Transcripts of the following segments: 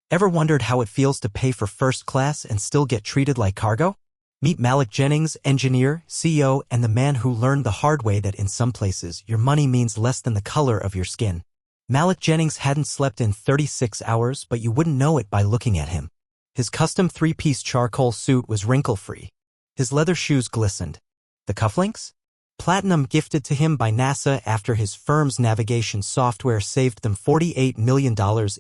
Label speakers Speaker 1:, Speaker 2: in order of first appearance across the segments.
Speaker 1: Ever wondered how it feels to pay for first class and still get treated like cargo? Meet Malik Jennings, engineer, CEO, and the man who learned the hard way that in some places, your money means less than the color of your skin. Malik Jennings hadn't slept in 36 hours, but you wouldn't know it by looking at him. His custom three-piece charcoal suit was wrinkle-free. His leather shoes glistened. The cufflinks? Platinum gifted to him by NASA after his firm's navigation software saved them $48 million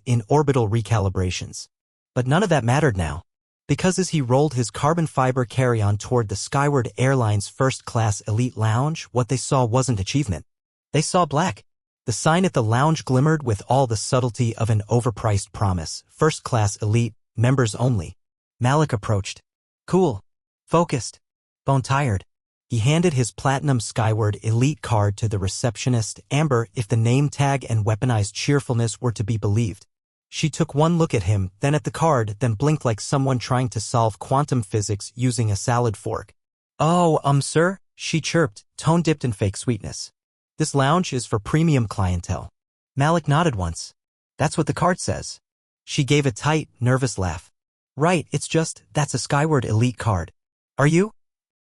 Speaker 1: in orbital recalibrations. But none of that mattered now, because as he rolled his carbon fiber carry-on toward the skyward Airline's first-class elite lounge, what they saw wasn't achievement. They saw black. The sign at the lounge glimmered with all the subtlety of an overpriced promise. First-class elite, members only. Malik approached. Cool. Focused. Bone-tired. He handed his platinum skyward elite card to the receptionist, Amber, if the name tag and weaponized cheerfulness were to be believed. She took one look at him, then at the card, then blinked like someone trying to solve quantum physics using a salad fork. Oh, sir, she chirped, tone dipped in fake sweetness. This lounge is for premium clientele. Malik nodded once. That's what the card says. She gave a tight, nervous laugh. Right, it's just, that's a skyward elite card. Are you?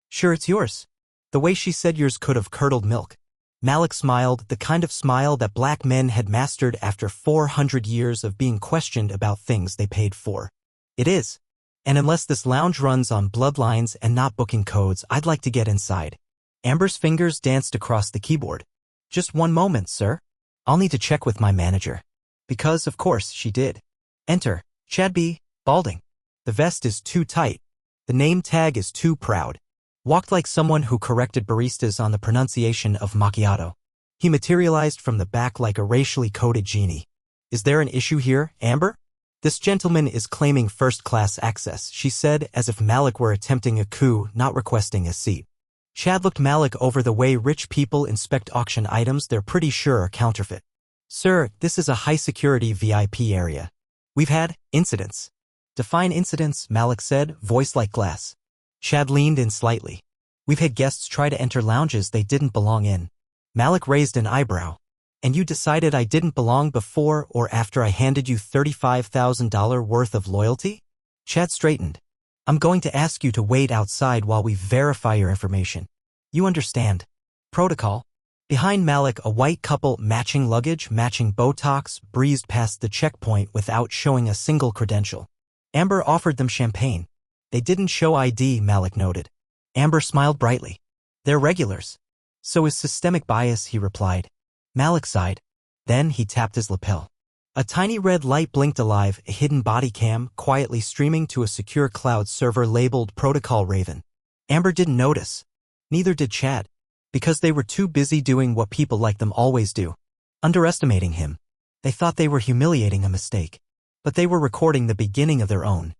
Speaker 1: Sure, it's yours. The way she said yours could have curdled milk. Malik smiled, the kind of smile that black men had mastered after 400 years of being questioned about things they paid for. It is. And unless this lounge runs on bloodlines and not booking codes, I'd like to get inside. Amber's fingers danced across the keyboard. Just one moment, sir. I'll need to check with my manager. Because, of course, she did. Enter. Chad B. Balding. The vest is too tight. The name tag is too proud. Walked like someone who corrected baristas on the pronunciation of macchiato. He materialized from the back like a racially coded genie. Is there an issue here, Amber? This gentleman is claiming first-class access, she said, as if Malik were attempting a coup, not requesting a seat. Chad looked Malik over the way rich people inspect auction items they're pretty sure are counterfeit. Sir, this is a high-security VIP area. We've had incidents. Define incidents, Malik said, voice like glass. Chad leaned in slightly. We've had guests try to enter lounges they didn't belong in. Malik raised an eyebrow. And you decided I didn't belong before or after I handed you $35,000 worth of loyalty? Chad straightened. I'm going to ask you to wait outside while we verify your information. You understand. Protocol. Behind Malik, a white couple, matching luggage, matching Botox, breezed past the checkpoint without showing a single credential. Amber offered them champagne. They didn't show ID, Malik noted. Amber smiled brightly. They're regulars. So is systemic bias, he replied. Malik sighed. Then he tapped his lapel. A tiny red light blinked alive, a hidden body cam, quietly streaming to a secure cloud server labeled Protocol Raven. Amber didn't notice. Neither did Chad. Because they were too busy doing what people like them always do. Underestimating him. They thought they were humiliating a mistake. But they were recording the beginning of their own.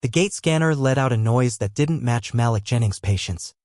Speaker 1: The gate scanner let out a noise that didn't match Malik Jennings' patience.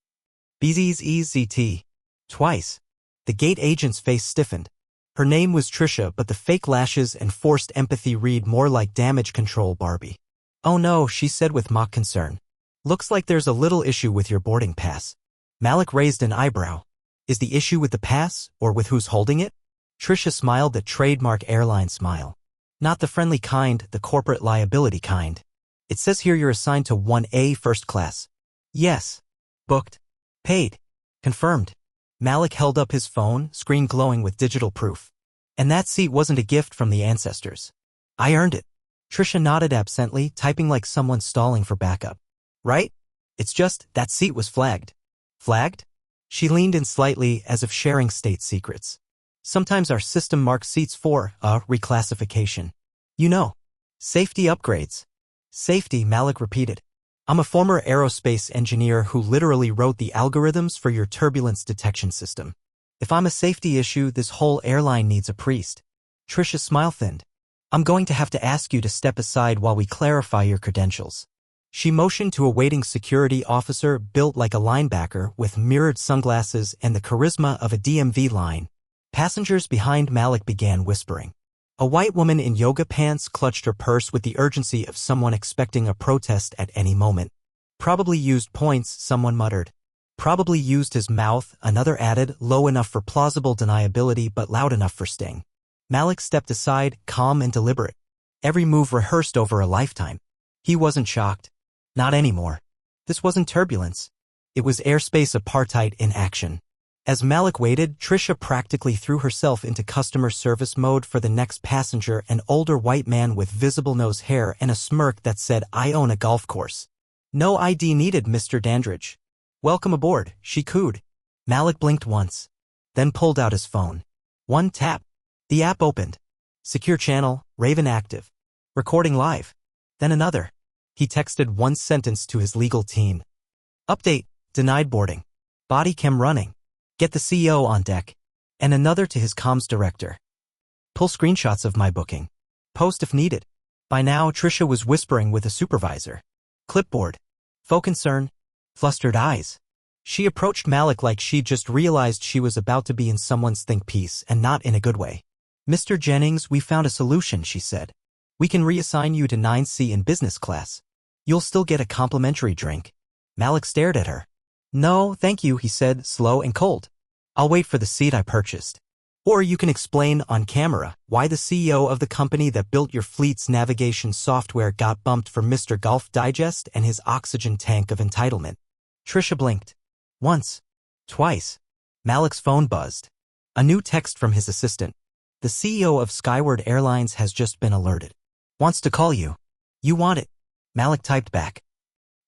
Speaker 1: BZZZT. Twice. The gate agent's face stiffened. Her name was Trisha, but the fake lashes and forced empathy read more like damage control Barbie. Oh no, she said with mock concern. Looks like there's a little issue with your boarding pass. Malik raised an eyebrow. Is the issue with the pass, or with who's holding it? Trisha smiled the trademark airline smile. Not the friendly kind, the corporate liability kind. It says here you're assigned to 1A first class. Yes. Booked. Paid. Confirmed. Malik held up his phone, screen glowing with digital proof. And that seat wasn't a gift from the ancestors. I earned it. Trisha nodded absently, typing like someone stalling for backup. Right? It's just, that seat was flagged. Flagged? She leaned in slightly as if sharing state secrets. Sometimes our system marks seats for a reclassification. You know. Safety upgrades. Safety, Malik repeated. I'm a former aerospace engineer who literally wrote the algorithms for your turbulence detection system. If I'm a safety issue, this whole airline needs a priest. Trisha's smile thinned. I'm going to have to ask you to step aside while we clarify your credentials. She motioned to a waiting security officer built like a linebacker with mirrored sunglasses and the charisma of a DMV line. Passengers behind Malik began whispering. A white woman in yoga pants clutched her purse with the urgency of someone expecting a protest at any moment. Probably used points, someone muttered. Probably used his mouth, another added, low enough for plausible deniability but loud enough for sting. Malik stepped aside, calm and deliberate. Every move rehearsed over a lifetime. He wasn't shocked. Not anymore. This wasn't turbulence. It was airspace apartheid in action. As Malik waited, Trisha practically threw herself into customer service mode for the next passenger, an older white man with visible nose hair and a smirk that said, "I own a golf course." "No ID needed, Mr. Dandridge." "Welcome aboard," she cooed. Malik blinked once, then pulled out his phone. One tap. The app opened. Secure channel, Raven active. Recording live. Then another. He texted one sentence to his legal team. "Update, denied boarding. Body cam running. Get the CEO on deck." And another to his comms director. "Pull screenshots of my booking. Post if needed." By now, Trisha was whispering with a supervisor. Clipboard. Faux concern. Flustered eyes. She approached Malik like she'd just realized she was about to be in someone's think piece, and not in a good way. "Mr. Jennings, we found a solution," she said. "We can reassign you to 9C in business class. You'll still get a complimentary drink." Malik stared at her. "No, thank you," he said, slow and cold. "I'll wait for the seat I purchased. Or you can explain on camera why the CEO of the company that built your fleet's navigation software got bumped for Mr. Golf Digest and his oxygen tank of entitlement." Trisha blinked. Once. Twice. Malik's phone buzzed. A new text from his assistant. "The CEO of Skyward Airlines has just been alerted. Wants to call you. You want it?" Malik typed back.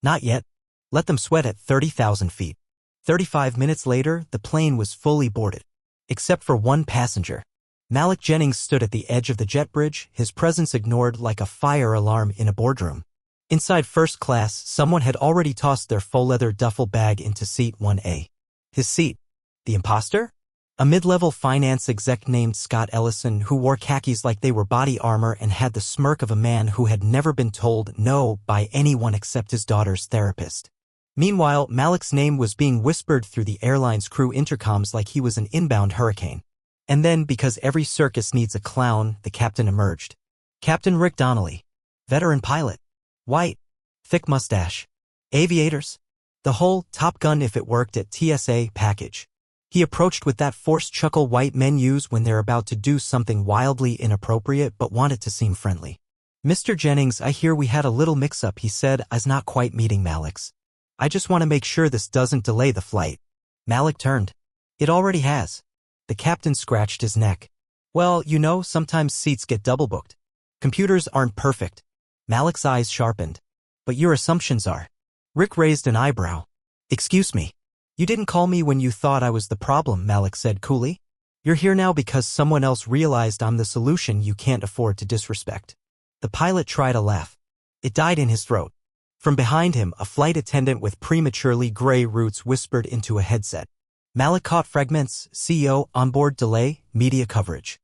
Speaker 1: "Not yet. Let them sweat at 30,000 feet. 35 minutes later, the plane was fully boarded. Except for one passenger. Malik Jennings stood at the edge of the jet bridge, his presence ignored like a fire alarm in a boardroom. Inside first class, someone had already tossed their faux leather duffel bag into seat 1A. His seat. The imposter? A mid-level finance exec named Scott Ellison who wore khakis like they were body armor and had the smirk of a man who had never been told no by anyone except his daughter's therapist. Meanwhile, Malik's name was being whispered through the airline's crew intercoms like he was an inbound hurricane. And then, because every circus needs a clown, the captain emerged. Captain Rick Donnelly. Veteran pilot. White. Thick mustache. Aviators. The whole Top Gun if it worked at TSA package. He approached with that forced chuckle white men use when they're about to do something wildly inappropriate but want it to seem friendly. "Mr. Jennings, I hear we had a little mix-up," he said. "I's not quite meeting Malik's. I just want to make sure this doesn't delay the flight." Malik turned. "It already has." The captain scratched his neck. "Well, you know, sometimes seats get double-booked. Computers aren't perfect." Malik's eyes sharpened. "But your assumptions are." Rick raised an eyebrow. "Excuse me. You didn't call me when you thought I was the problem," Malik said coolly. "You're here now because someone else realized I'm the solution you can't afford to disrespect." The pilot tried a laugh. It died in his throat. From behind him, a flight attendant with prematurely gray roots whispered into a headset. Malik caught fragments. "CEO, onboard delay, media coverage."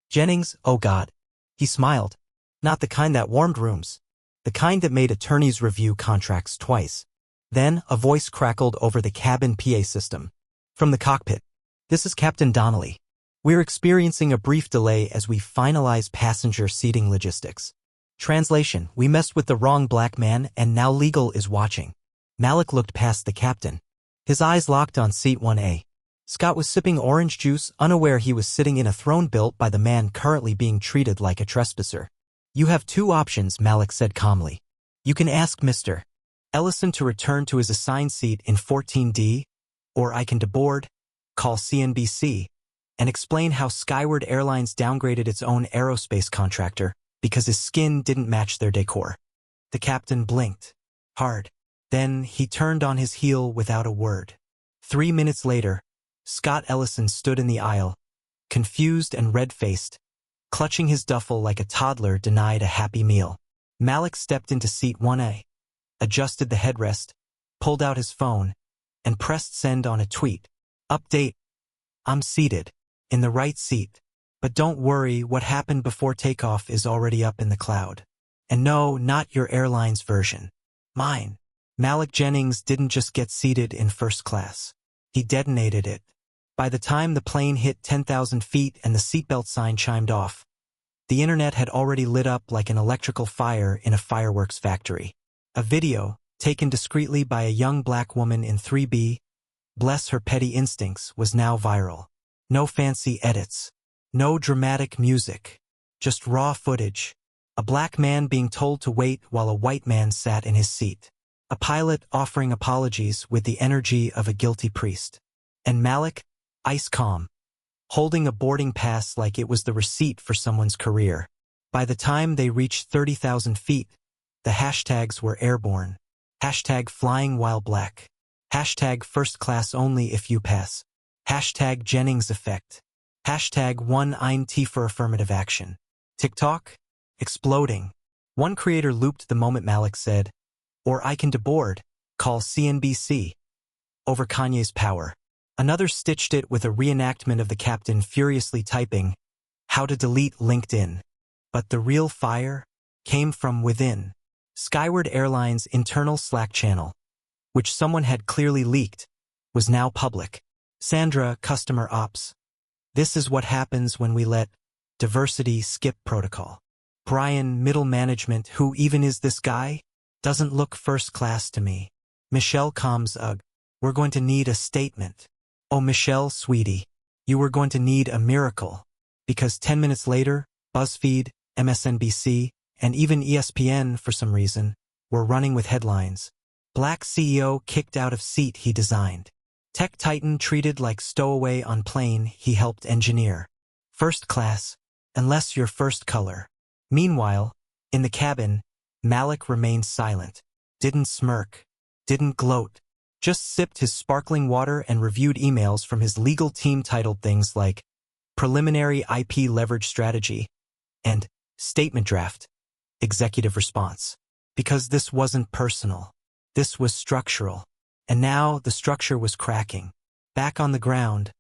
Speaker 1: "Jennings, oh God." He smiled. Not the kind that warmed rooms. The kind that made attorneys review contracts twice. Then, a voice crackled over the cabin PA system. From the cockpit. "This is Captain Donnelly. We're experiencing a brief delay as we finalize passenger seating logistics. Translation, we messed with the wrong black man and now legal is watching." Malik looked past the captain. His eyes locked on seat 1A. Scott was sipping orange juice, unaware he was sitting in a throne built by the man currently being treated like a trespasser. "You have two options," Malik said calmly. "You can ask Mr. Ellison to return to his assigned seat in 14D, or I can deboard, call CNBC, and explain how Skyward Airlines downgraded its own aerospace contractor because his skin didn't match their decor." The captain blinked. Hard. Then he turned on his heel without a word. 3 minutes later, Scott Ellison stood in the aisle, confused and red-faced, clutching his duffel like a toddler denied a happy meal. Malik stepped into seat 1A, adjusted the headrest, pulled out his phone, and pressed send on a tweet. "Update. I'm seated. In the right seat. But don't worry, what happened before takeoff is already up in the cloud. And no, not your airline's version. Mine." Malik Jennings didn't just get seated in first class. He detonated it. By the time the plane hit 10,000 feet and the seatbelt sign chimed off, the internet had already lit up like an electrical fire in a fireworks factory. A video, taken discreetly by a young black woman in 3B, bless her petty instincts, was now viral. No fancy edits. No dramatic music. Just raw footage. A black man being told to wait while a white man sat in his seat. A pilot offering apologies with the energy of a guilty priest. And Malik, ice calm, holding a boarding pass like it was the receipt for someone's career. By the time they reached 30,000 feet, the hashtags were airborne. Hashtag flying while black. Hashtag first class only if you pass. Hashtag Jennings effect. Hashtag one ein for affirmative action. TikTok? Exploding. One creator looped the moment Malik said, "Or I can deboard, call CNBC." Over Kanye's power. Another stitched it with a reenactment of the captain furiously typing, "How to delete LinkedIn." But the real fire came from within. Skyward Airline's internal Slack channel, which someone had clearly leaked, was now public. Sandra, customer ops. This is what happens when we let diversity skip protocol. Brian, middle management, who even is this guy? Doesn't look first class to me. Michelle comes, ugh. We're going to need a statement. Oh, Michelle, sweetie, you were going to need a miracle. Because 10 minutes later, BuzzFeed, MSNBC, and even ESPN, for some reason, were running with headlines. Black CEO kicked out of seat he designed. Tech titan treated like stowaway on plane he helped engineer. First class, unless you're first color. Meanwhile, in the cabin, Malik remained silent, didn't smirk, didn't gloat, just sipped his sparkling water and reviewed emails from his legal team titled things like preliminary IP leverage strategy and statement draft, executive response. Because this wasn't personal. This was structural. And now the structure was cracking. Back on the ground,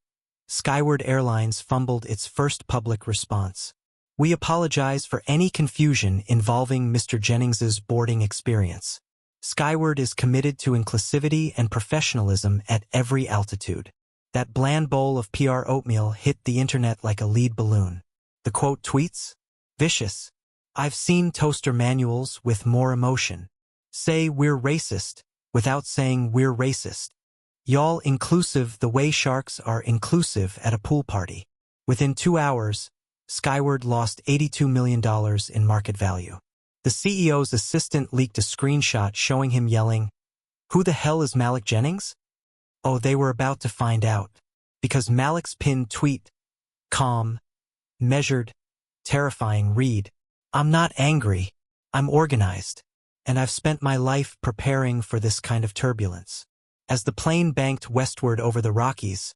Speaker 1: Skyward Airlines fumbled its first public response. We apologize for any confusion involving Mr. Jennings's boarding experience. Skyward is committed to inclusivity and professionalism at every altitude. That bland bowl of PR oatmeal hit the internet like a lead balloon. The quote tweets? Vicious. I've seen toaster manuals with more emotion. Say we're racist without saying we're racist. Y'all inclusive the way sharks are inclusive at a pool party. Within 2 hours, Skyward lost $82 million in market value. The CEO's assistant leaked a screenshot showing him yelling, "Who the hell is Malik Jennings?" Oh, they were about to find out. Because Malik's pinned tweet, calm, measured, terrifying, read, "I'm not angry, I'm organized, and I've spent my life preparing for this kind of turbulence." As the plane banked westward over the Rockies,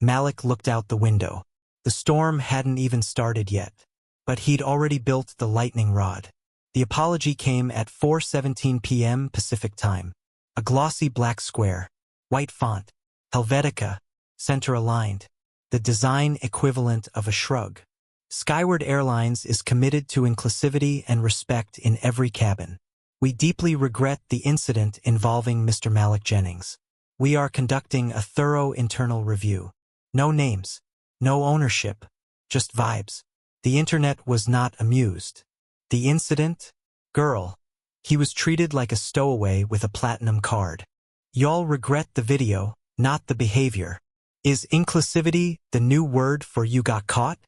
Speaker 1: Malik looked out the window. The storm hadn't even started yet, but he'd already built the lightning rod. The apology came at 4:17 p.m. Pacific time. A glossy black square, white font, Helvetica, center-aligned, the design equivalent of a shrug. Skyward Airlines is committed to inclusivity and respect in every cabin. We deeply regret the incident involving Mr. Malik Jennings. We are conducting a thorough internal review. No names, no ownership, just vibes. The internet was not amused. The incident? Girl. He was treated like a stowaway with a platinum card. Y'all regret the video, not the behavior. Is inclusivity the new word for you got caught?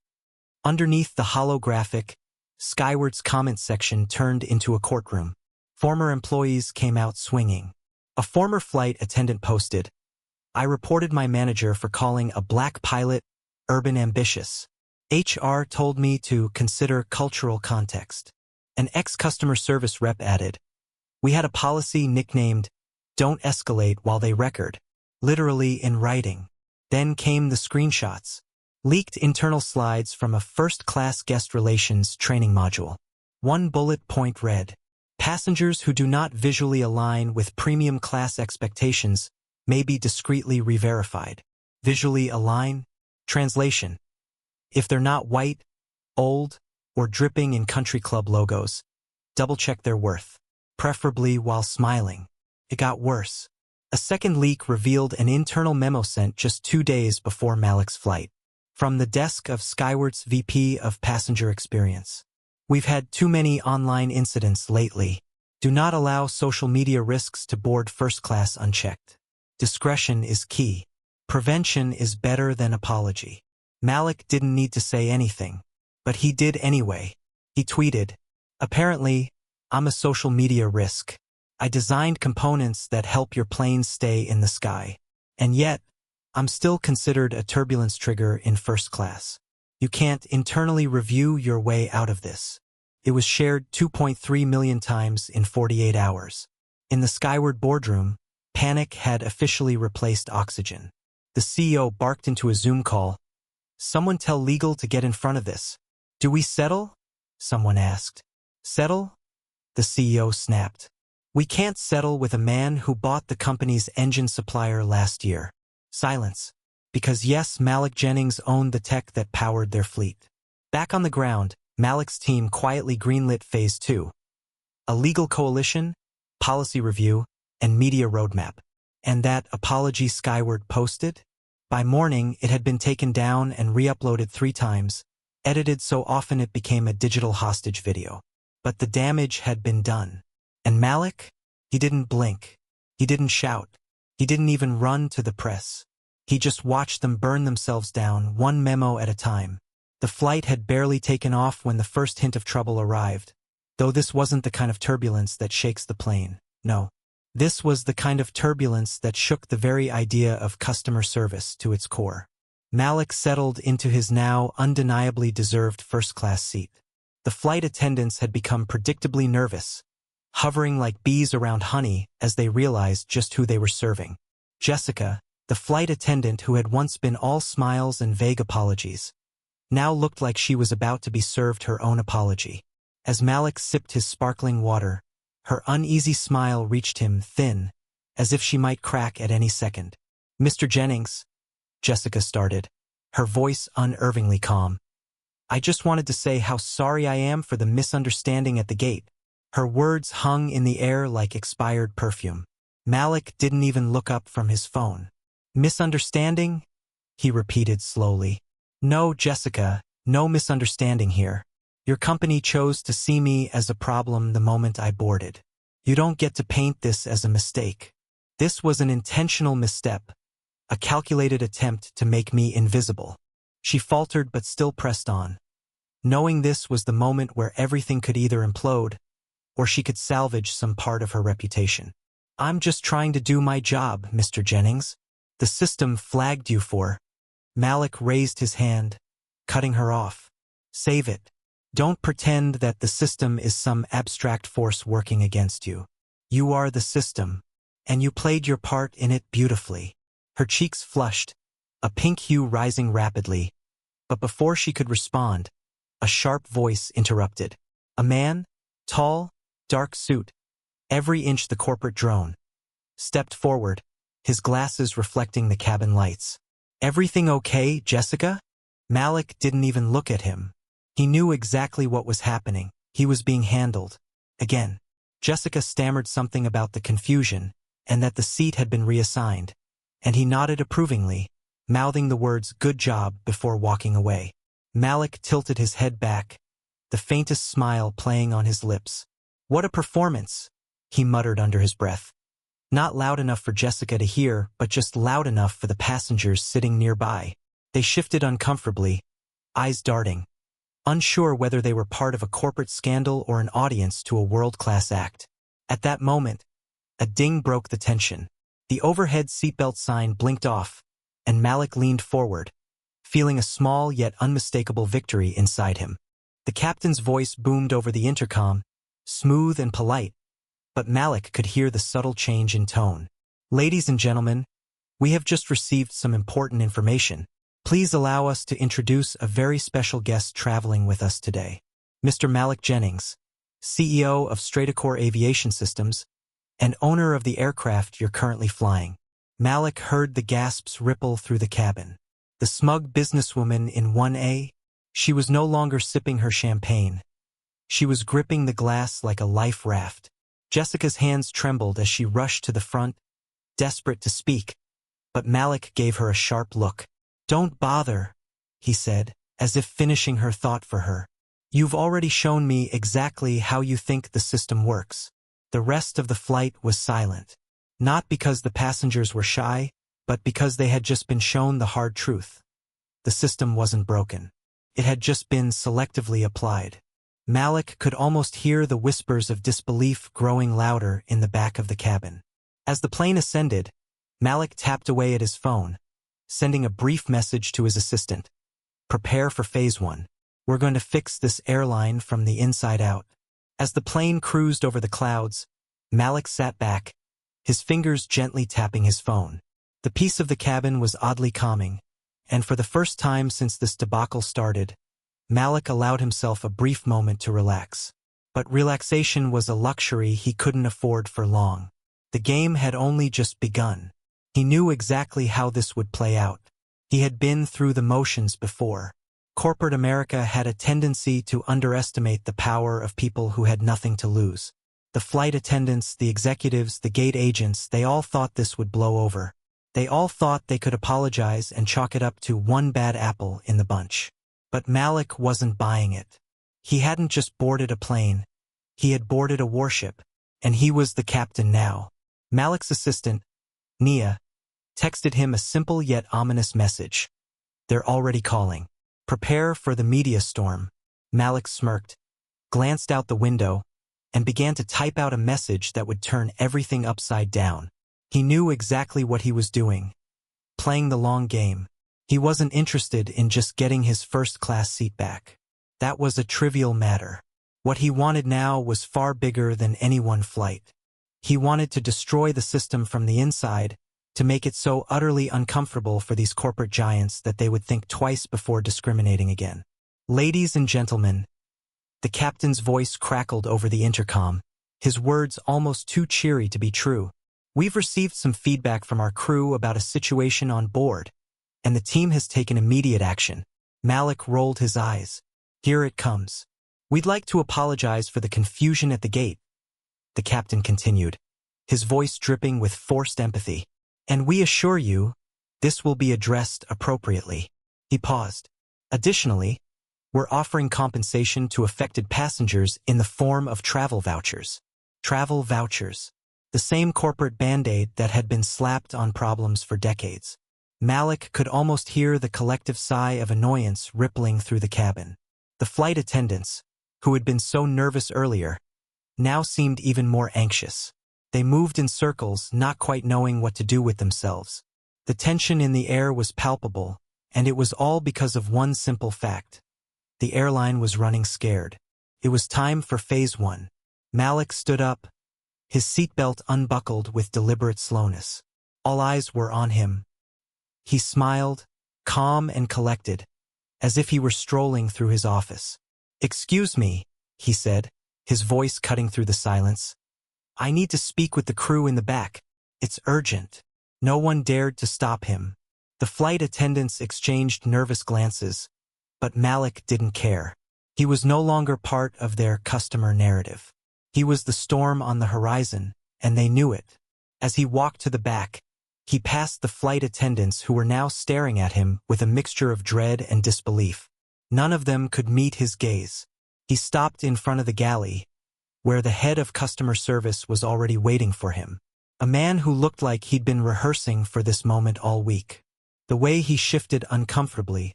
Speaker 1: Underneath the holographic, Skyward's comment section turned into a courtroom. Former employees came out swinging. A former flight attendant posted, "I reported my manager for calling a black pilot urban ambitious. HR told me to consider cultural context." An ex-customer service rep added, "We had a policy nicknamed, 'Don't escalate while they record,' literally in writing." Then came the screenshots. Leaked internal slides from a first-class guest relations training module. One bullet point read, "Passengers who do not visually align with premium class expectations may be discreetly re-verified." Visually align? Translation. If they're not white, old, or dripping in country club logos, double-check their worth, preferably while smiling. It got worse. A second leak revealed an internal memo sent just 2 days before Malik's flight. From the desk of Skyward's VP of Passenger Experience. "We've had too many online incidents lately. Do not allow social media risks to board first class unchecked. Discretion is key. Prevention is better than apology." Malik didn't need to say anything, but he did anyway. He tweeted, Apparently, I'm a social media risk. I designed components that help your planes stay in the sky. And yet, I'm still considered a turbulence trigger in first class. You can't internally review your way out of this. It was shared 2.3 million times in 48 hours. In the skyward boardroom, panic had officially replaced oxygen. The CEO barked into a Zoom call. Someone tell legal to get in front of this. Do we settle? Someone asked. Settle? The CEO snapped. We can't settle with a man who bought the company's engine supplier last year. Silence. Because yes, Malik Jennings owned the tech that powered their fleet. Back on the ground, Malik's team quietly greenlit Phase 2. A legal coalition, policy review, and media roadmap. And that apology Skyward posted? By morning, it had been taken down and re-uploaded 3 times, edited so often it became a digital hostage video. But the damage had been done. And Malik? He didn't blink. He didn't shout. He didn't even run to the press. He just watched them burn themselves down, one memo at a time. The flight had barely taken off when the first hint of trouble arrived. Though this wasn't the kind of turbulence that shakes the plane. No. This was the kind of turbulence that shook the very idea of customer service to its core. Malik settled into his now undeniably deserved first-class seat. The flight attendants had become predictably nervous, hovering like bees around honey as they realized just who they were serving. Jessica, the flight attendant who had once been all smiles and vague apologies, now looked like she was about to be served her own apology. As Malik sipped his sparkling water, her uneasy smile reached him thin, as if she might crack at any second. Mr. Jennings, Jessica started, her voice unervingly calm. I just wanted to say how sorry I am for the misunderstanding at the gate. Her words hung in the air like expired perfume. Malik didn't even look up from his phone. Misunderstanding? He repeated slowly. No, Jessica, no misunderstanding here. Your company chose to see me as a problem the moment I boarded. You don't get to paint this as a mistake. This was an intentional misstep, a calculated attempt to make me invisible. She faltered but still pressed on, knowing this was the moment where everything could either implode, or she could salvage some part of her reputation. I'm just trying to do my job, Mr. Jennings. The system flagged you for. Malik raised his hand, cutting her off. Save it. Don't pretend that the system is some abstract force working against you. You are the system, and you played your part in it beautifully. Her cheeks flushed, a pink hue rising rapidly, but before she could respond, a sharp voice interrupted. A man, tall, dark suit, every inch the corporate drone, stepped forward, his glasses reflecting the cabin lights. Everything okay, Jessica? Malik didn't even look at him. He knew exactly what was happening. He was being handled. Again, Jessica stammered something about the confusion and that the seat had been reassigned, and he nodded approvingly, mouthing the words "good job" before walking away. Malik tilted his head back, the faintest smile playing on his lips. What a performance, he muttered under his breath. Not loud enough for Jessica to hear, but just loud enough for the passengers sitting nearby. They shifted uncomfortably, eyes darting, unsure whether they were part of a corporate scandal or an audience to a world-class act. At that moment, a ding broke the tension. The overhead seatbelt sign blinked off, and Malik leaned forward, feeling a small yet unmistakable victory inside him. The captain's voice boomed over the intercom, smooth and polite, but Malik could hear the subtle change in tone. Ladies and gentlemen, we have just received some important information. Please allow us to introduce a very special guest traveling with us today. Mr. Malik Jennings, CEO of Stratacore Aviation Systems, and owner of the aircraft you're currently flying. Malik heard the gasps ripple through the cabin. The smug businesswoman in 1A, she was no longer sipping her champagne. She was gripping the glass like a life raft. Jessica's hands trembled as she rushed to the front, desperate to speak, but Malik gave her a sharp look. Don't bother, he said, as if finishing her thought for her. You've already shown me exactly how you think the system works. The rest of the flight was silent. Not because the passengers were shy, but because they had just been shown the hard truth. The system wasn't broken. It had just been selectively applied. Malik could almost hear the whispers of disbelief growing louder in the back of the cabin. As the plane ascended, Malik tapped away at his phone, sending a brief message to his assistant. Prepare for Phase 1. We're going to fix this airline from the inside out. As the plane cruised over the clouds, Malik sat back, his fingers gently tapping his phone. The peace of the cabin was oddly calming, and for the first time since this debacle started, Malik allowed himself a brief moment to relax. But relaxation was a luxury he couldn't afford for long. The game had only just begun. He knew exactly how this would play out. He had been through the motions before. Corporate America had a tendency to underestimate the power of people who had nothing to lose. The flight attendants, the executives, the gate agents, they all thought this would blow over. They all thought they could apologize and chalk it up to one bad apple in the bunch. But Malik wasn't buying it. He hadn't just boarded a plane. He had boarded a warship, and he was the captain now. Malik's assistant, Nia, texted him a simple yet ominous message. They're already calling. Prepare for the media storm. Malik smirked, glanced out the window, and began to type out a message that would turn everything upside down. He knew exactly what he was doing. Playing the long game. He wasn't interested in just getting his first-class seat back. That was a trivial matter. What he wanted now was far bigger than any one flight. He wanted to destroy the system from the inside, to make it so utterly uncomfortable for these corporate giants that they would think twice before discriminating again. Ladies and gentlemen, the captain's voice crackled over the intercom, his words almost too cheery to be true. We've received some feedback from our crew about a situation on board, and the team has taken immediate action. Malik rolled his eyes. Here it comes. We'd like to apologize for the confusion at the gate, the captain continued, his voice dripping with forced empathy. And we assure you, this will be addressed appropriately. He paused. Additionally, we're offering compensation to affected passengers in the form of travel vouchers. Travel vouchers. The same corporate band-aid that had been slapped on problems for decades. Malik could almost hear the collective sigh of annoyance rippling through the cabin. The flight attendants, who had been so nervous earlier, now seemed even more anxious. They moved in circles, not quite knowing what to do with themselves. The tension in the air was palpable, and it was all because of one simple fact. The airline was running scared. It was time for Phase 1. Malik stood up, his seatbelt unbuckled with deliberate slowness. All eyes were on him. He smiled, calm and collected, as if he were strolling through his office. "Excuse me," he said, his voice cutting through the silence. "I need to speak with the crew in the back. It's urgent." No one dared to stop him. The flight attendants exchanged nervous glances, but Malik didn't care. He was no longer part of their customer narrative. He was the storm on the horizon, and they knew it. As he walked to the back, he passed the flight attendants who were now staring at him with a mixture of dread and disbelief. None of them could meet his gaze. He stopped in front of the galley, where the head of customer service was already waiting for him. A man who looked like he'd been rehearsing for this moment all week. The way he shifted uncomfortably,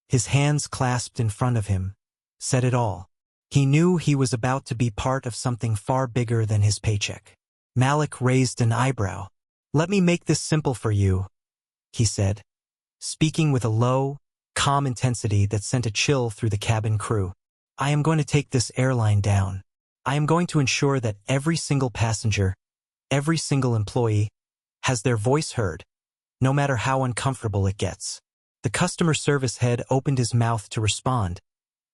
Speaker 1: his hands clasped in front of him, said it all. He knew he was about to be part of something far bigger than his paycheck. Malik raised an eyebrow. "Let me make this simple for you," he said, speaking with a low, calm intensity that sent a chill through the cabin crew. "I am going to take this airline down. I am going to ensure that every single passenger, every single employee, has their voice heard, no matter how uncomfortable it gets." The customer service head opened his mouth to respond,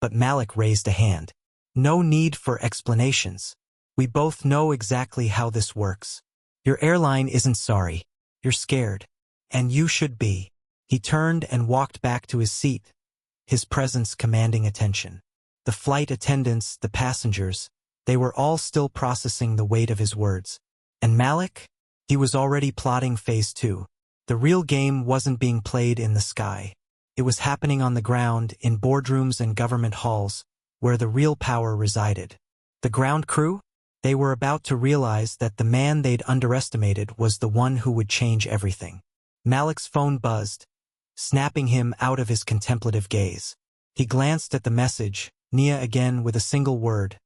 Speaker 1: but Malik raised a hand. "No need for explanations. We both know exactly how this works. Your airline isn't sorry. You're scared. And you should be." He turned and walked back to his seat, his presence commanding attention. The flight attendants, the passengers, they were all still processing the weight of his words. And Malik? He was already plotting Phase 2. The real game wasn't being played in the sky. It was happening on the ground, in boardrooms and government halls, where the real power resided. The ground crew? They were about to realize that the man they'd underestimated was the one who would change everything. Malik's phone buzzed, snapping him out of his contemplative gaze. He glanced at the message, Nia again with a single word.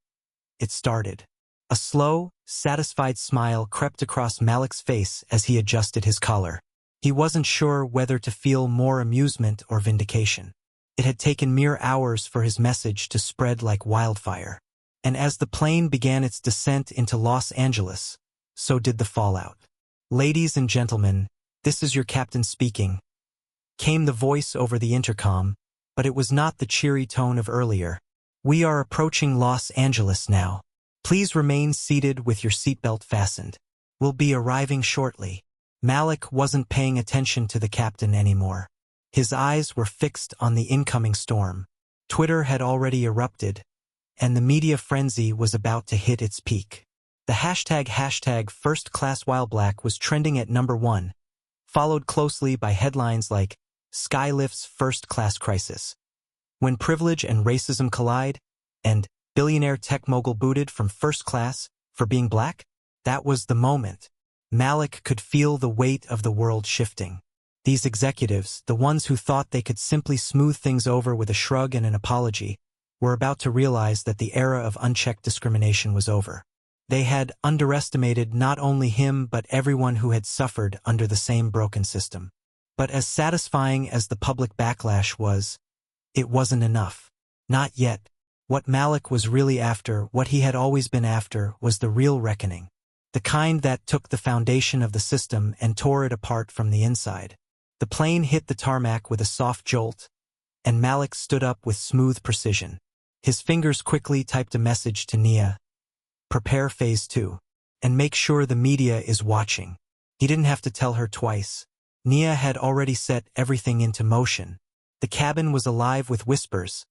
Speaker 1: It started. A slow, satisfied smile crept across Malik's face as he adjusted his collar. He wasn't sure whether to feel more amusement or vindication. It had taken mere hours for his message to spread like wildfire. And as the plane began its descent into Los Angeles, so did the fallout. "Ladies and gentlemen, this is your captain speaking," came the voice over the intercom, but it was not the cheery tone of earlier. "We are approaching Los Angeles now. Please remain seated with your seatbelt fastened. We'll be arriving shortly." Malik wasn't paying attention to the captain anymore. His eyes were fixed on the incoming storm. Twitter had already erupted, and the media frenzy was about to hit its peak. The hashtag first class while black was trending at #1, followed closely by headlines like "Skylift's first class crisis," "When privilege and racism collide," and "Billionaire tech mogul booted from first class for being black." That was the moment. Malik could feel the weight of the world shifting. These executives, the ones who thought they could simply smooth things over with a shrug and an apology, were about to realize that the era of unchecked discrimination was over. They had underestimated not only him but everyone who had suffered under the same broken system. But as satisfying as the public backlash was, it wasn't enough. Not yet. What Malik was really after, what he had always been after, was the real reckoning. The kind that took the foundation of the system and tore it apart from the inside. The plane hit the tarmac with a soft jolt, and Malik stood up with smooth precision. His fingers quickly typed a message to Nia. "Prepare phase 2. And make sure the media is watching." He didn't have to tell her twice. Nia had already set everything into motion. The cabin was alive with whispers,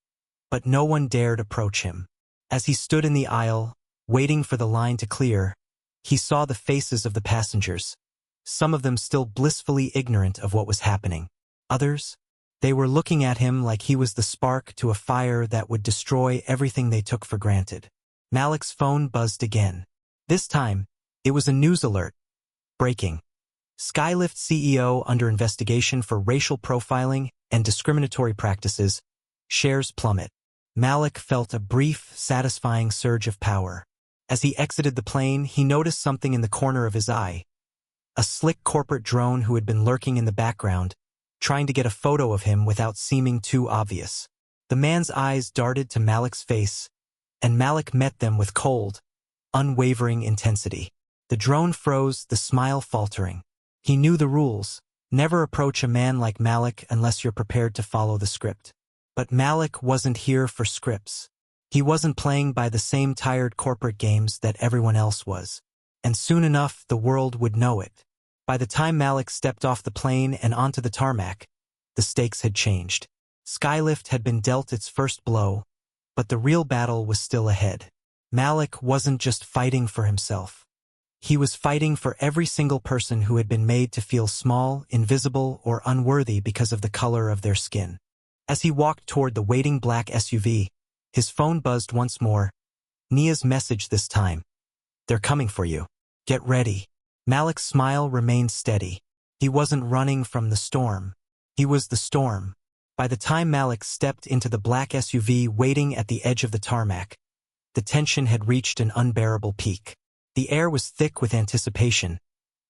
Speaker 1: but no one dared approach him. As he stood in the aisle, waiting for the line to clear, he saw the faces of the passengers, some of them still blissfully ignorant of what was happening. Others, they were looking at him like he was the spark to a fire that would destroy everything they took for granted. Malik's phone buzzed again. This time, it was a news alert. Breaking. Skylift CEO under investigation for racial profiling and discriminatory practices. Shares plummet. Malik felt a brief, satisfying surge of power. As he exited the plane, he noticed something in the corner of his eye. A slick corporate drone who had been lurking in the background, trying to get a photo of him without seeming too obvious. The man's eyes darted to Malik's face, and Malik met them with cold, unwavering intensity. The drone froze, the smile faltering. He knew the rules. Never approach a man like Malik unless you're prepared to follow the script. But Malik wasn't here for scripts. He wasn't playing by the same tired corporate games that everyone else was. And soon enough, the world would know it. By the time Malik stepped off the plane and onto the tarmac, the stakes had changed. Skylift had been dealt its first blow, but the real battle was still ahead. Malik wasn't just fighting for himself. He was fighting for every single person who had been made to feel small, invisible, or unworthy because of the color of their skin. As he walked toward the waiting black SUV, his phone buzzed once more. Nia's message this time. "They're coming for you. Get ready." Malik's smile remained steady. He wasn't running from the storm. He was the storm. By the time Malik stepped into the black SUV waiting at the edge of the tarmac, the tension had reached an unbearable peak. The air was thick with anticipation,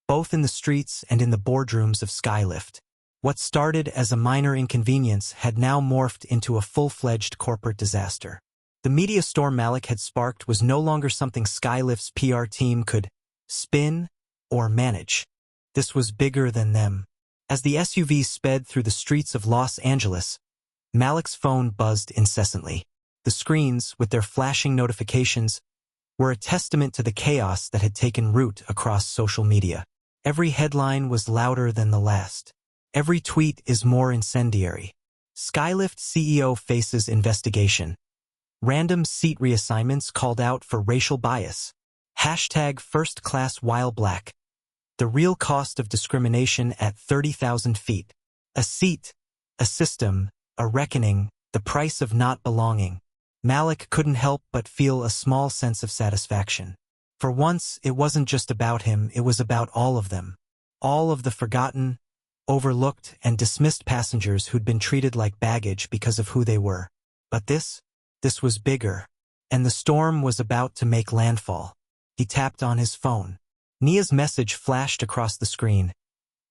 Speaker 1: both in the streets and in the boardrooms of Skylift. What started as a minor inconvenience had now morphed into a full-fledged corporate disaster. The media storm Malik had sparked was no longer something Skylift's PR team could spin or manage. This was bigger than them. As the SUV sped through the streets of Los Angeles, Malik's phone buzzed incessantly. The screens, with their flashing notifications, were a testament to the chaos that had taken root across social media. Every headline was louder than the last. Every tweet is more incendiary. Skylift CEO faces investigation. Random seat reassignments called out for racial bias. Hashtag first class while black. The real cost of discrimination at 30,000 feet. A seat, a system, a reckoning, the price of not belonging. Malik couldn't help but feel a small sense of satisfaction. For once, it wasn't just about him, it was about all of them. All of the forgotten, overlooked, and dismissed passengers who'd been treated like baggage because of who they were. But this This was bigger, and the storm was about to make landfall. He tapped on his phone. Nia's message flashed across the screen.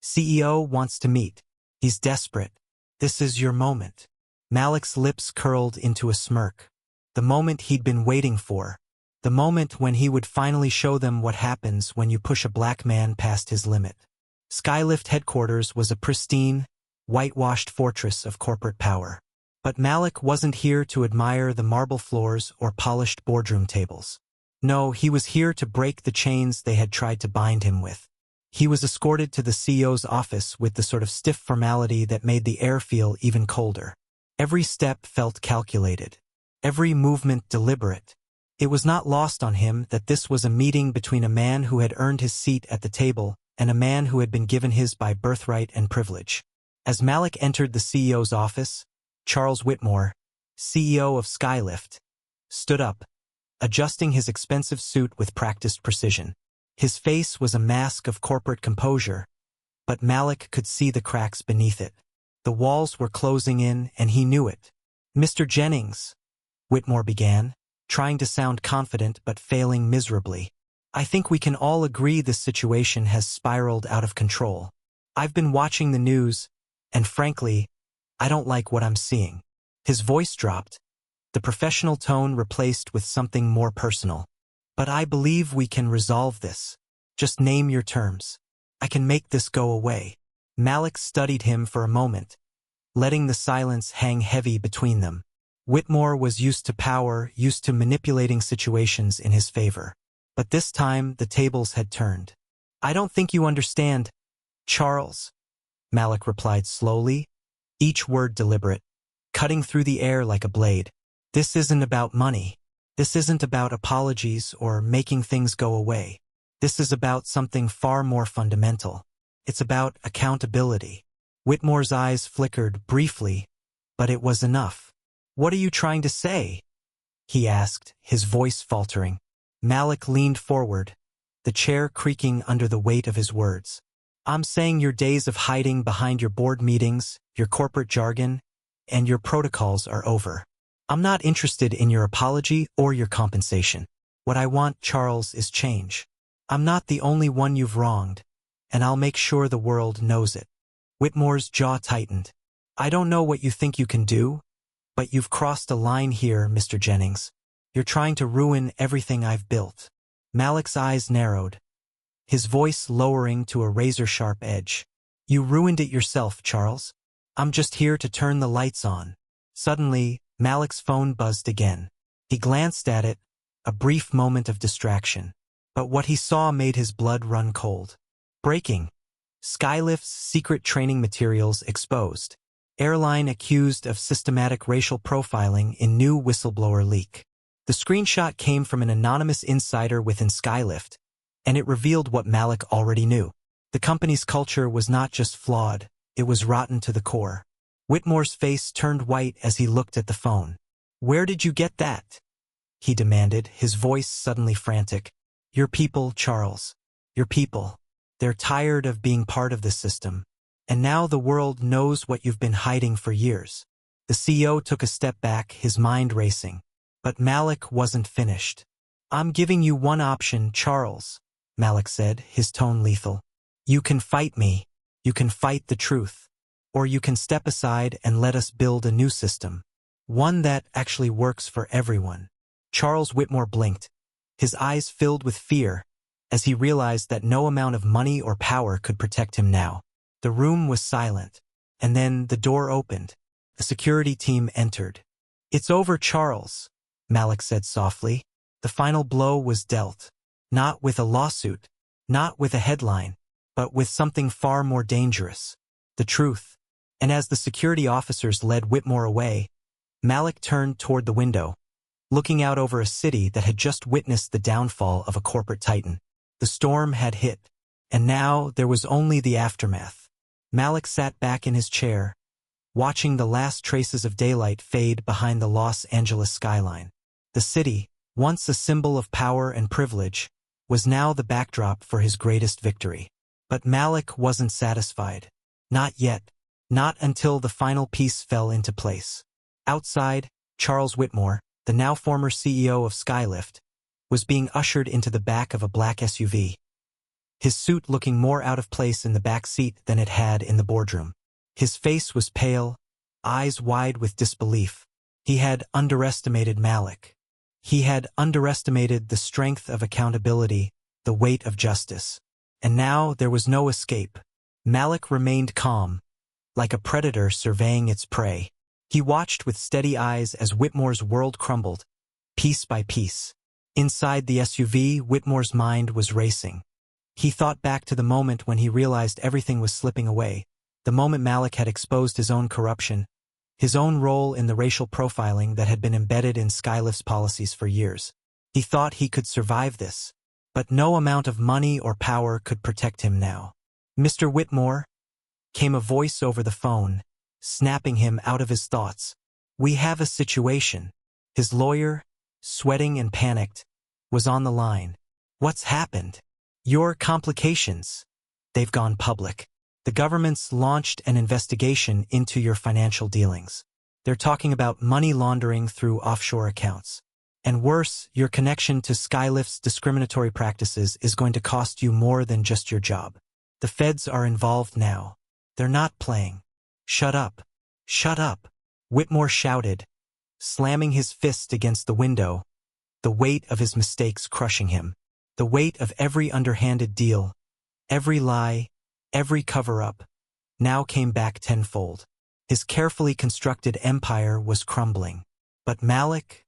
Speaker 1: CEO wants to meet. He's desperate. This is your moment. Malik's lips curled into a smirk. The moment he'd been waiting for. The moment when he would finally show them what happens when you push a black man past his limit. Skylift headquarters was a pristine, whitewashed fortress of corporate power. But Malik wasn't here to admire the marble floors or polished boardroom tables. No, he was here to break the chains they had tried to bind him with. He was escorted to the CEO's office with the sort of stiff formality that made the air feel even colder. Every step felt calculated. Every movement deliberate. It was not lost on him that this was a meeting between a man who had earned his seat at the table and a man who had been given his by birthright and privilege. As Malik entered the CEO's office, Charles Whitmore, CEO of Skylift, stood up, adjusting his expensive suit with practiced precision. His face was a mask of corporate composure, but Malik could see the cracks beneath it. The walls were closing in, and he knew it. "Mr. Jennings," Whitmore began, trying to sound confident but failing miserably. "I think we can all agree this situation has spiraled out of control. I've been watching the news, and frankly, I don't like what I'm seeing." His voice dropped, the professional tone replaced with something more personal. "But I believe we can resolve this. Just name your terms. I can make this go away." Malik studied him for a moment, letting the silence hang heavy between them. Whitmore was used to power, used to manipulating situations in his favor. But this time, the tables had turned. "I don't think you understand, Charles," Malik replied slowly, each word deliberate, cutting through the air like a blade. "This isn't about money. This isn't about apologies or making things go away. This is about something far more fundamental. It's about accountability." Whitmore's eyes flickered briefly, but it was enough. "What are you trying to say?" he asked, his voice faltering. Malik leaned forward, the chair creaking under the weight of his words. "I'm saying your days of hiding behind your board meetings, your corporate jargon, and your protocols are over. I'm not interested in your apology or your compensation. What I want, Charles, is change. I'm not the only one you've wronged, and I'll make sure the world knows it." Whitmore's jaw tightened. "I don't know what you think you can do, but you've crossed a line here, Mr. Jennings. You're trying to ruin everything I've built." Malik's eyes narrowed, his voice lowering to a razor-sharp edge. "You ruined it yourself, Charles. I'm just here to turn the lights on." Suddenly, Malik's phone buzzed again. He glanced at it, a brief moment of distraction. But what he saw made his blood run cold. Breaking. Skylift's secret training materials exposed. Airline accused of systematic racial profiling in new whistleblower leak. The screenshot came from an anonymous insider within Skylift, and it revealed what Malik already knew. The company's culture was not just flawed, it was rotten to the core. Whitmore's face turned white as he looked at the phone. "Where did you get that?" he demanded, his voice suddenly frantic. "Your people, Charles. Your people. They're tired of being part of this system. And now the world knows what you've been hiding for years." The CEO took a step back, his mind racing. But Malik wasn't finished. "I'm giving you one option, Charles," Malik said, his tone lethal. "You can fight me. You can fight the truth. Or you can step aside and let us build a new system. One that actually works for everyone." Charles Whitmore blinked, his eyes filled with fear, as he realized that no amount of money or power could protect him now. The room was silent, and then the door opened. A security team entered. "It's over, Charles," Malik said softly. The final blow was dealt. Not with a lawsuit, not with a headline, but with something far more dangerous. The truth. And as the security officers led Whitmore away, Malik turned toward the window, looking out over a city that had just witnessed the downfall of a corporate titan. The storm had hit, and now there was only the aftermath. Malik sat back in his chair, watching the last traces of daylight fade behind the Los Angeles skyline. The city, once a symbol of power and privilege, was now the backdrop for his greatest victory. But Malik wasn't satisfied. Not yet. Not until the final piece fell into place. Outside, Charles Whitmore, the now former CEO of Skylift, was being ushered into the back of a black SUV, his suit looking more out of place in the back seat than it had in the boardroom. His face was pale, eyes wide with disbelief. He had underestimated Malik. He had underestimated the strength of accountability, the weight of justice. And now there was no escape. Malik remained calm, like a predator surveying its prey. He watched with steady eyes as Whitmore's world crumbled, piece by piece. Inside the SUV, Whitmore's mind was racing. He thought back to the moment when he realized everything was slipping away, the moment Malik had exposed his own corruption, his own role in the racial profiling that had been embedded in Skylift's policies for years. He thought he could survive this, but no amount of money or power could protect him now. "Mr. Whitmore," came a voice over the phone, snapping him out of his thoughts. "We have a situation." His lawyer, sweating and panicked, was on the line. "What's happened?" "Your complications. They've gone public. The government's launched an investigation into your financial dealings. They're talking about money laundering through offshore accounts. And worse, your connection to Skylift's discriminatory practices is going to cost you more than just your job. The feds are involved now. They're not playing. Shut up. Shut up," Whitmore shouted, slamming his fist against the window, the weight of his mistakes crushing him. The weight of every underhanded deal, every lie, every cover-up, now came back tenfold. His carefully constructed empire was crumbling. But Malik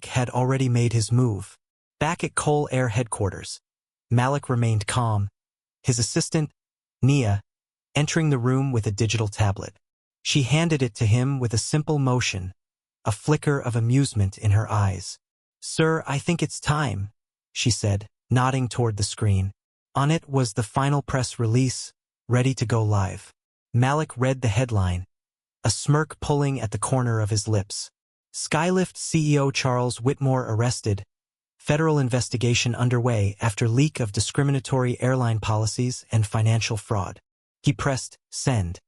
Speaker 1: had already made his move. Back at Coal Air headquarters, Malik remained calm, his assistant, Nia, entering the room with a digital tablet. She handed it to him with a simple motion, a flicker of amusement in her eyes. "Sir, I think it's time," she said, nodding toward the screen. On it was the final press release, ready to go live. Malik read the headline, a smirk pulling at the corner of his lips. "Skylift CEO Charles Whitmore arrested. Federal investigation underway after leak of discriminatory airline policies and financial fraud." He pressed send,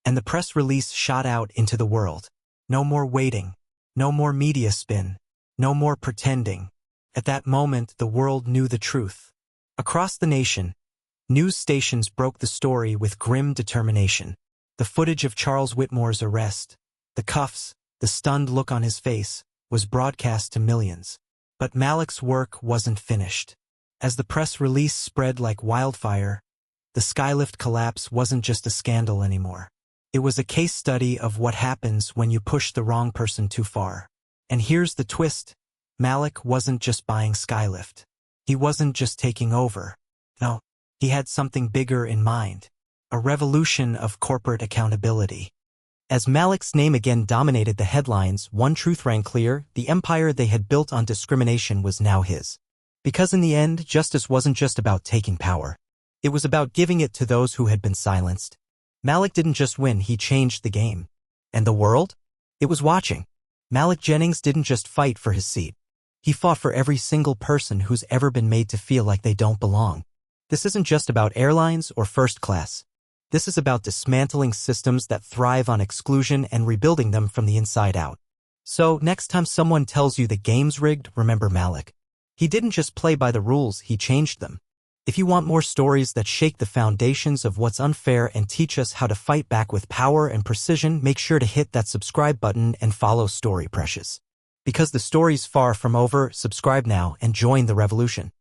Speaker 1: and the press release shot out into the world. No more waiting, no more media spin, no more pretending. At that moment, the world knew the truth. Across the nation, news stations broke the story with grim determination. The footage of Charles Whitmore's arrest, the cuffs, the stunned look on his face, was broadcast to millions. But Malik's work wasn't finished. As the press release spread like wildfire, the Skylift collapse wasn't just a scandal anymore. It was a case study of what happens when you push the wrong person too far. And here's the twist. Malik wasn't just buying Skylift. He wasn't just taking over. No, he had something bigger in mind. A revolution of corporate accountability. As Malik's name again dominated the headlines, one truth rang clear: the empire they had built on discrimination was now his. Because in the end, justice wasn't just about taking power. It was about giving it to those who had been silenced. Malik didn't just win, he changed the game. And the world? It was watching. Malik Jennings didn't just fight for his seat. He fought for every single person who's ever been made to feel like they don't belong. This isn't just about airlines or first class. This is about dismantling systems that thrive on exclusion and rebuilding them from the inside out. So, next time someone tells you the game's rigged, remember Malik. He didn't just play by the rules, he changed them. If you want more stories that shake the foundations of what's unfair and teach us how to fight back with power and precision, make sure to hit that subscribe button and follow Story Precious. Because the story's far from over, subscribe now and join the revolution.